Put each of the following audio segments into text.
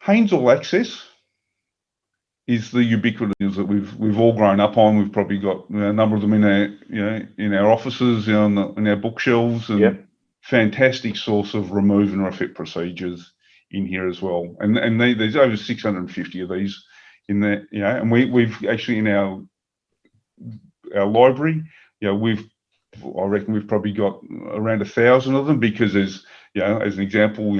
Haynes All Access is the ubiquitous that we've all grown up on. We've probably got a number of them in our offices, in our bookshelves, and Yep. fantastic source of remove and refit procedures in here as well. And there's over 650 of these in there, and we've actually in our library, I reckon we've probably got around 1,000 of them, because there's, as an example,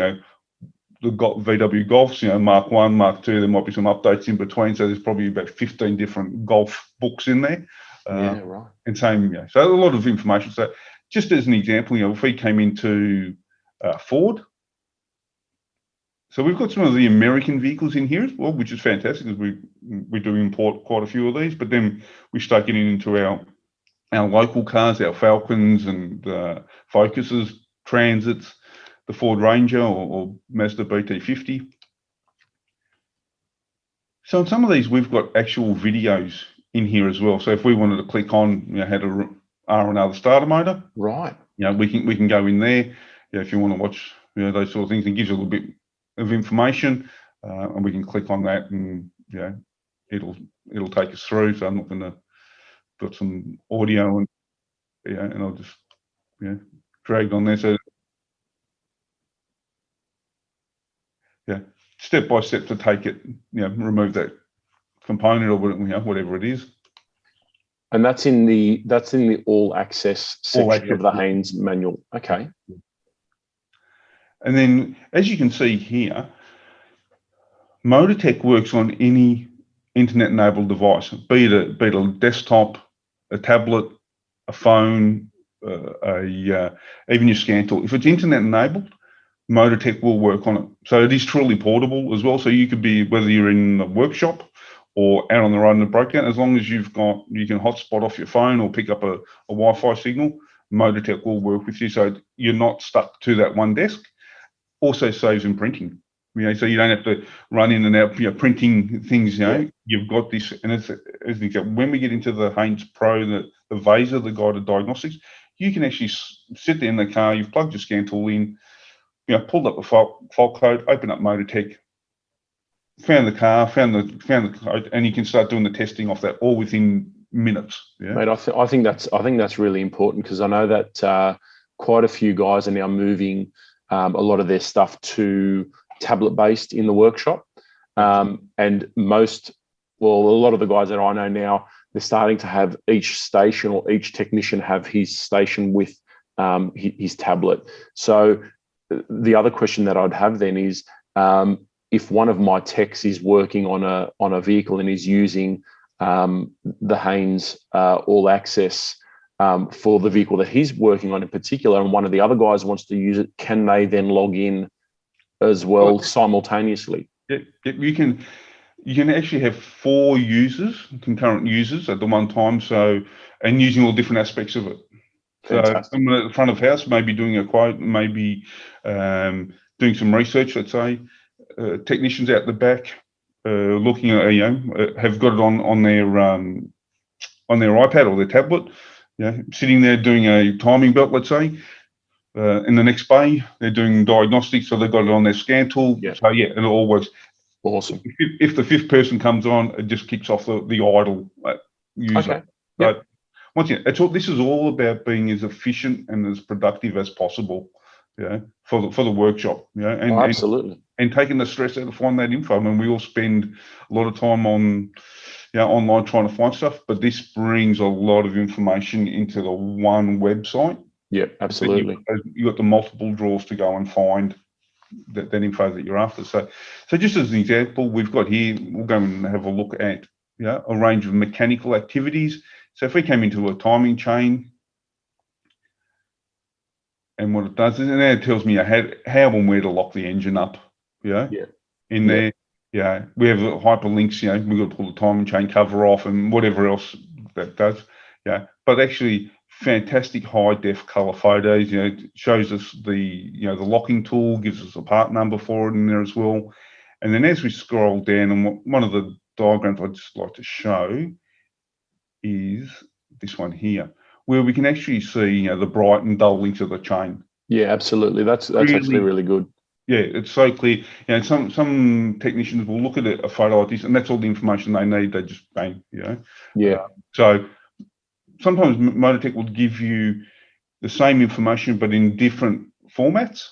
the VW Golfs, Mark 1, Mark 2, there might be some updates in between. So there's probably about 15 different golf books in there. Yeah, right. And same, so a lot of information. So just as an example, if we came into Ford, so we've got some of the American vehicles in here as well, which is fantastic, because we do import quite a few of these. But then we start getting into our local cars, our Falcons and Focuses, Transits, the Ford Ranger or Mazda BT50. So in some of these, we've got actual videos in here as well. So if we wanted to click on how to R&R the starter motor, right? We can go in there. If you want to watch those sort of things, it gives you a little bit of information, and we can click on that, and it'll take us through. So I'm not going to put some audio and I'll just drag on there. So step by step to take it, remove that component or whatever it is. And that's in the all access section of the Haynes manual. Okay. And then, as you can see here, Motortech works on any internet-enabled device, be it a desktop, a tablet, a phone, even your scan tool. If it's internet-enabled, Motortech will work on it. So it is truly portable as well. So you could be, whether you're in the workshop or out on the road in a breakdown, as long as you can hotspot off your phone or pick up a Wi-Fi signal, Motortech will work with you. So you're not stuck to that one desk. Also saves in printing. So you don't have to run in and out, printing things. You've got this, and as an example, when we get into the Haynes Pro, the VACC, the guided diagnostics, you can actually sit there in the car. You've plugged your scan tool in, pulled up the fault code, open up Motortech, found the car, found the code, and you can start doing the testing off that all within minutes. Mate, I think that's really important, because I know that quite a few guys are now moving a lot of their stuff to tablet-based in the workshop, and a lot of the guys that I know now, they're starting to have each station or each technician have his station with his tablet. So the other question that I'd have then is, if one of my techs is working on a vehicle and is using the Haynes All Access for the vehicle that he's working on in particular, and one of the other guys wants to use it, can they then log in as well simultaneously? Yeah, you can actually have 4 concurrent users at the one time. So, and using all different aspects of it. Fantastic. So someone at the front of house, maybe doing a quote, maybe doing some research. Let's say technicians out the back looking at, have got it on their iPad or their tablet. Sitting there doing a timing belt, let's say. In the next bay, they're doing diagnostics, so they've got it on their scan tool. Yeah. So it all works. Awesome. If the 5th person comes on, it just kicks off the idle user. Okay. Yep. But once again, this is all about being as efficient and as productive as possible. For the workshop. And absolutely. And taking the stress out of finding that info. I mean, we all spend a lot of time on online trying to find stuff, but this brings a lot of information into the one website. Yeah, absolutely. You've got the multiple drawers to go and find that info that you're after. So just as an example, we've got here, we'll go and have a look at a range of mechanical activities. So if we came into a timing chain, and what it does is, and now it tells me how and where to lock the engine up. In there. We have hyperlinks. We've got to pull the timing chain cover off and whatever else that does. But actually, fantastic high def color photos. It shows us the locking tool, gives us a part number for it in there as well. And then as we scroll down, and one of the diagrams I'd just like to show is this one here, where we can actually see the bright and dull links of the chain. Yeah, absolutely. That's really, actually really good. Yeah, it's so clear. You know, some technicians will look at a photo like this, and that's all the information they need. They just bang, you know. Yeah. So sometimes Motortech will give you the same information, but in different formats.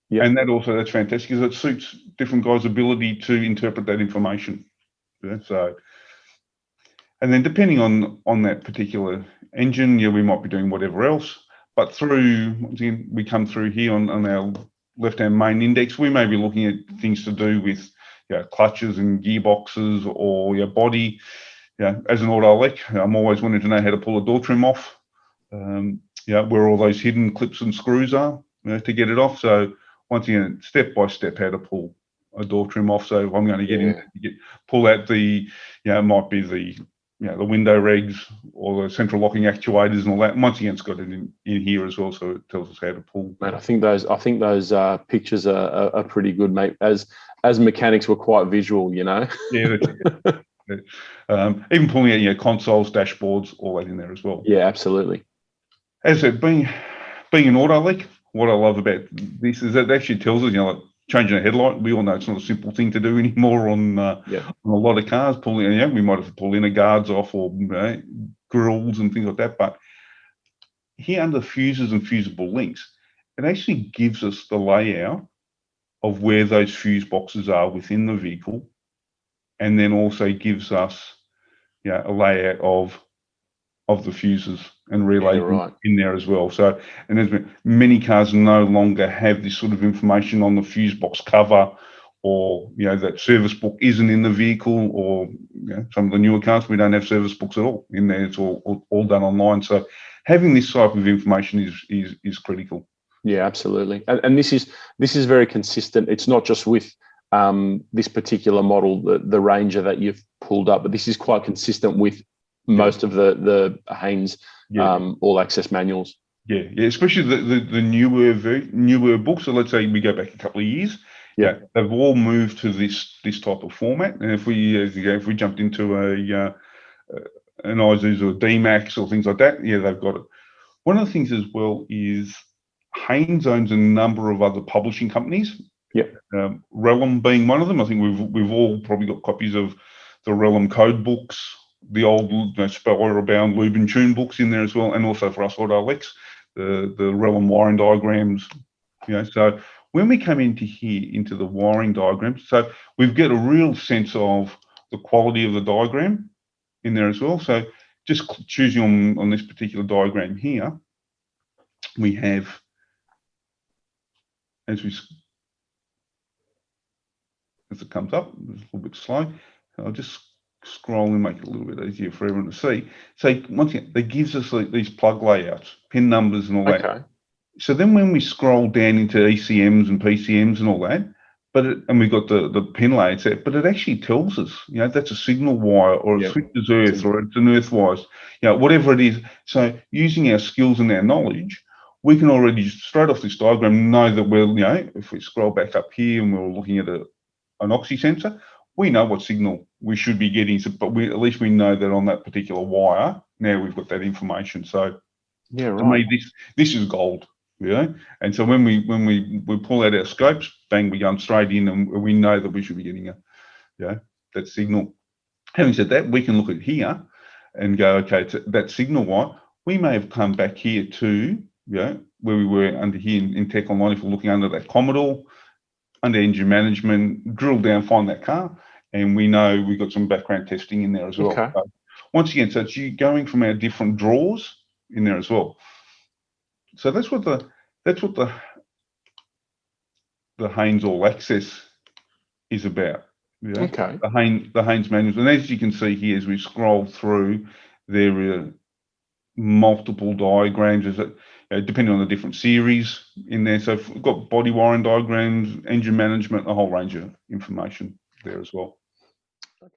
Yep. And that's fantastic because it suits different guys' ability to interpret that information. Yeah, so, and then depending on that particular engine, we might be doing whatever else. But once again, we come through here on our left-hand main index, we may be looking at things to do with clutches and gearboxes or your body. As an auto elec, I'm always wanting to know how to pull a door trim off. Where all those hidden clips and screws are, to get it off. So once again, step by step, how to pull a door trim off. So if I'm going to pull out it might be the window regs or the central locking actuators and all that. And once again, it's got it in here as well, so it tells us how to pull. Mate, I think those pictures are pretty good, mate. As mechanics, we're quite visual, you know. Yeah. Even pulling out consoles, dashboards, all that in there as well. Yeah, absolutely. As I said, being an auto elec, what I love about this is that it actually tells us, like changing a headlight. We all know it's not a simple thing to do anymore on a lot of cars. Pulling, we might have to pull inner guards off or grills and things like that. But here under fuses and fusible links, it actually gives us the layout of where those fuse boxes are within the vehicle, and then also gives us a layout of the fuses and relays in there as well. So, and there's many cars no longer have this sort of information on the fuse box cover, or that service book isn't in the vehicle, or some of the newer cars we don't have service books at all in there. It's all done online. So having this type of information is critical. Yeah, absolutely. And this is very consistent. It's not just with this particular model, the Ranger that you've pulled up, but this is quite consistent with most of the Haynes all access manuals. Yeah, especially the newer books. So let's say we go back a couple of years. Yeah, they've all moved to this type of format. And if we jumped into an Isuzu or D-Max or things like that, they've got it. One of the things as well is Haynes owns a number of other publishing companies. Yeah, Relum being one of them. I think we've all probably got copies of the Relum code books, the old Spellbound Lube and Tune books in there as well, and also for us auto elects, the Relum wiring diagrams. So when we come into the wiring diagrams, so we've got a real sense of the quality of the diagram in there as well. So just choosing on this particular diagram here, we have, as it comes up, it's a little bit slow. I'll just scroll and make it a little bit easier for everyone to see. So once again, that gives us these plug layouts, pin numbers and all that. So then when we scroll down into ECMs and PCMs and all that, and we've got the pin layouts there, but it actually tells us, that's a signal wire, or it switches earth, or it's an earth wires, whatever it is. So using our skills and our knowledge, we can already straight off this diagram know that we're, if we scroll back up here and we're looking at an oxy sensor, we know what signal we should be getting, but at least we know that on that particular wire, now we've got that information. So to me, this is gold, And so when we pull out our scopes, bang, we go straight in, and we know that we should be getting that signal. Having said that, we can look at here and go, okay, that signal wire, we may have come back here to, where we were under here in Tech Online, if we're looking under that Commodore, under engine management, drill down, find that car, and we know we've got some background testing in there as well. Okay. So once again, so it's you going from our different drawers in there as well. So that's what the Haynes All Access is about. Okay. The Haynes manuals, and as you can see here, as we scroll through, there are multiple diagrams depending on the different series in there. So we've got body wiring diagrams, engine management, a whole range of information there as well.